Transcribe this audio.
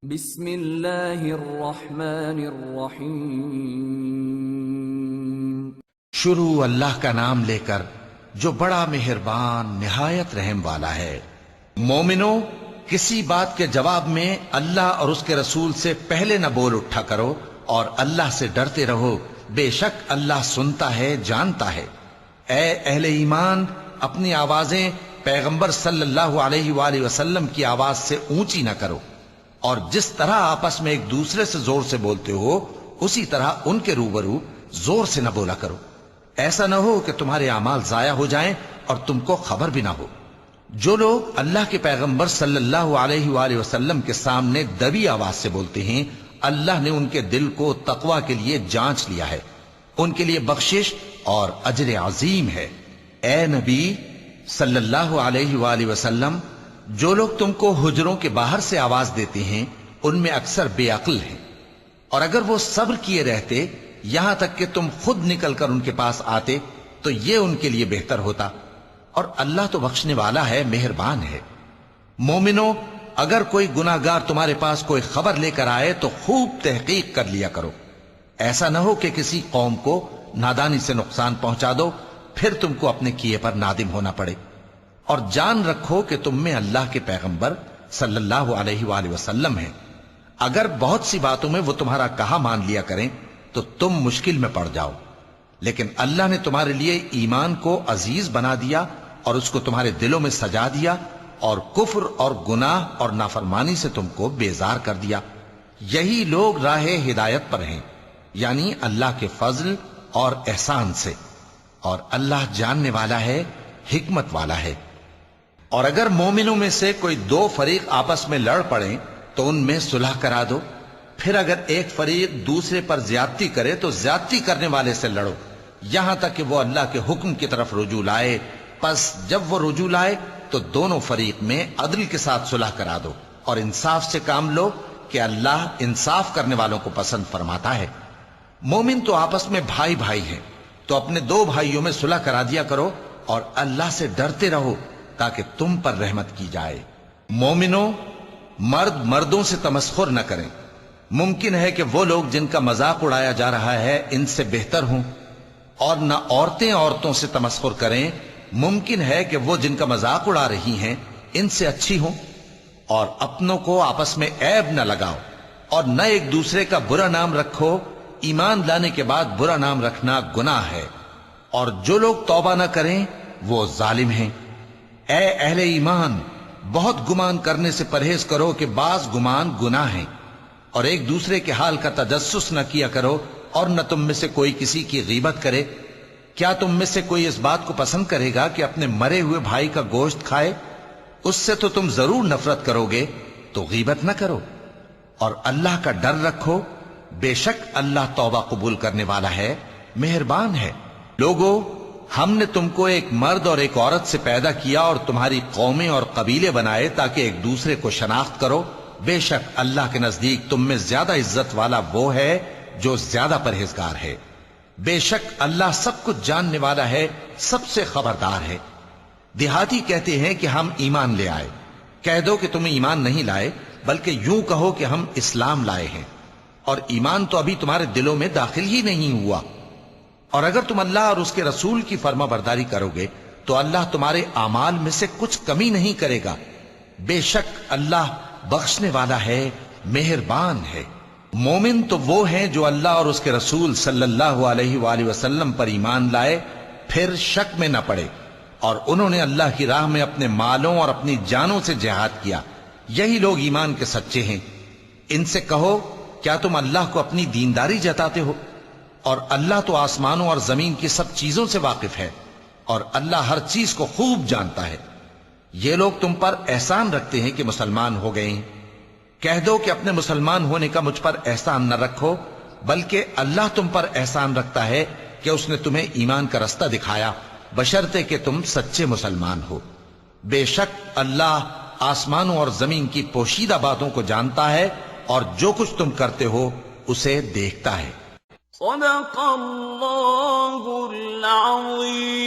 بسم اللہ الرحمن الرحیم۔ شروع اللہ کا نام لے کر جو بڑا مہربان نہایت رحم والا ہے۔ مومنو، کسی بات کے جواب میں اللہ اور اس کے رسول سے پہلے نہ بول اٹھا کرو اور اللہ سے ڈرتے رہو، بے شک اللہ سنتا ہے، جانتا ہے۔ اے اہل ایمان، اپنی آوازیں پیغمبر صلی اللہ علیہ وآلہ وسلم کی آواز سے اونچی نہ کرو، اور جس طرح آپس میں ایک دوسرے سے زور سے بولتے ہو اسی طرح ان کے روبرو زور سے نہ بولا کرو، ایسا نہ ہو کہ تمہارے اعمال ضائع ہو جائیں اور تم کو خبر بھی نہ ہو۔ جو لوگ اللہ کے پیغمبر صلی اللہ علیہ وآلہ وسلم کے سامنے دبی آواز سے بولتے ہیں، اللہ نے ان کے دل کو تقوی کے لیے جانچ لیا ہے، ان کے لیے بخشش اور اجر عظیم ہے۔ اے نبی صلی اللہ علیہ وآلہ وسلم، جو لوگ تم کو حجروں کے باہر سے آواز دیتے ہیں ان میں اکثر بے عقل ہیں، اور اگر وہ صبر کیے رہتے یہاں تک کہ تم خود نکل کر ان کے پاس آتے تو یہ ان کے لیے بہتر ہوتا، اور اللہ تو بخشنے والا ہے، مہربان ہے۔ مومنو، اگر کوئی گناہگار تمہارے پاس کوئی خبر لے کر آئے تو خوب تحقیق کر لیا کرو، ایسا نہ ہو کہ کسی قوم کو نادانی سے نقصان پہنچا دو، پھر تم کو اپنے کیے پر نادم ہونا پڑے۔ اور جان رکھو کہ تم میں اللہ کے پیغمبر صلی اللہ علیہ وآلہ وسلم ہیں، اگر بہت سی باتوں میں وہ تمہارا کہا مان لیا کریں تو تم مشکل میں پڑ جاؤ، لیکن اللہ نے تمہارے لیے ایمان کو عزیز بنا دیا اور اس کو تمہارے دلوں میں سجا دیا، اور کفر اور گناہ اور نافرمانی سے تم کو بیزار کر دیا۔ یہی لوگ راہ ہدایت پر ہیں، یعنی اللہ کے فضل اور احسان سے، اور اللہ جاننے والا ہے، حکمت والا ہے۔ اور اگر مومنوں میں سے کوئی دو فریق آپس میں لڑ پڑیں تو ان میں صلح کرا دو، پھر اگر ایک فریق دوسرے پر زیادتی کرے تو زیادتی کرنے والے سے لڑو، یہاں تک کہ وہ اللہ کے حکم کی طرف رجوع لائے۔ پس جب وہ رجوع لائے تو دونوں فریق میں عدل کے ساتھ صلح کرا دو، اور انصاف سے کام لو کہ اللہ انصاف کرنے والوں کو پسند فرماتا ہے۔ مومن تو آپس میں بھائی بھائی ہیں، تو اپنے دو بھائیوں میں صلح کرا دیا کرو، اور اللہ سے ڈرتے رہو تاکہ تم پر رحمت کی جائے۔ مومنو، مرد مردوں سے تمسخر نہ کریں، ممکن ہے کہ وہ لوگ جن کا مذاق اڑایا جا رہا ہے ان سے بہتر ہوں، اور نہ عورتیں عورتوں سے تمسخر کریں، ممکن ہے کہ وہ جن کا مذاق اڑا رہی ہیں ان سے اچھی ہوں۔ اور اپنوں کو آپس میں عیب نہ لگاؤ، اور نہ ایک دوسرے کا برا نام رکھو، ایمان لانے کے بعد برا نام رکھنا گناہ ہے، اور جو لوگ توبہ نہ کریں وہ ظالم ہیں۔ اے اہل ایمان، بہت گمان کرنے سے پرہیز کرو کہ بعض گمان گناہ ہیں، اور ایک دوسرے کے حال کا تجسس نہ کیا کرو، اور نہ تم میں سے کوئی کسی کی غیبت کرے۔ کیا تم میں سے کوئی اس بات کو پسند کرے گا کہ اپنے مرے ہوئے بھائی کا گوشت کھائے؟ اس سے تو تم ضرور نفرت کرو گے، تو غیبت نہ کرو، اور اللہ کا ڈر رکھو، بے شک اللہ توبہ قبول کرنے والا ہے، مہربان ہے۔ لوگو، ہم نے تم کو ایک مرد اور ایک عورت سے پیدا کیا اور تمہاری قومیں اور قبیلے بنائے تاکہ ایک دوسرے کو شناخت کرو، بے شک اللہ کے نزدیک تم میں زیادہ عزت والا وہ ہے جو زیادہ پرہیزگار ہے۔ بے شک اللہ سب کچھ جاننے والا ہے، سب سے خبردار ہے۔ دیہاتی کہتے ہیں کہ ہم ایمان لے آئے، کہہ دو کہ تم ایمان نہیں لائے، بلکہ یوں کہو کہ ہم اسلام لائے ہیں، اور ایمان تو ابھی تمہارے دلوں میں داخل ہی نہیں ہوا۔ اور اگر تم اللہ اور اس کے رسول کی فرما برداری کرو گے تو اللہ تمہارے اعمال میں سے کچھ کمی نہیں کرے گا، بے شک اللہ بخشنے والا ہے، مہربان ہے۔ مومن تو وہ ہیں جو اللہ اور اس کے رسول صلی اللہ علیہ وآلہ وسلم پر ایمان لائے، پھر شک میں نہ پڑے، اور انہوں نے اللہ کی راہ میں اپنے مالوں اور اپنی جانوں سے جہاد کیا، یہی لوگ ایمان کے سچے ہیں۔ ان سے کہو، کیا تم اللہ کو اپنی دینداری جتاتے ہو؟ اور اللہ تو آسمانوں اور زمین کی سب چیزوں سے واقف ہے، اور اللہ ہر چیز کو خوب جانتا ہے۔ یہ لوگ تم پر احسان رکھتے ہیں کہ مسلمان ہو گئے ہیں، کہہ دو کہ اپنے مسلمان ہونے کا مجھ پر احسان نہ رکھو، بلکہ اللہ تم پر احسان رکھتا ہے کہ اس نے تمہیں ایمان کا رستہ دکھایا، بشرطے کہ تم سچے مسلمان ہو۔ بے شک اللہ آسمانوں اور زمین کی پوشیدہ باتوں کو جانتا ہے، اور جو کچھ تم کرتے ہو اسے دیکھتا ہے۔ صدق اللہ العظیم۔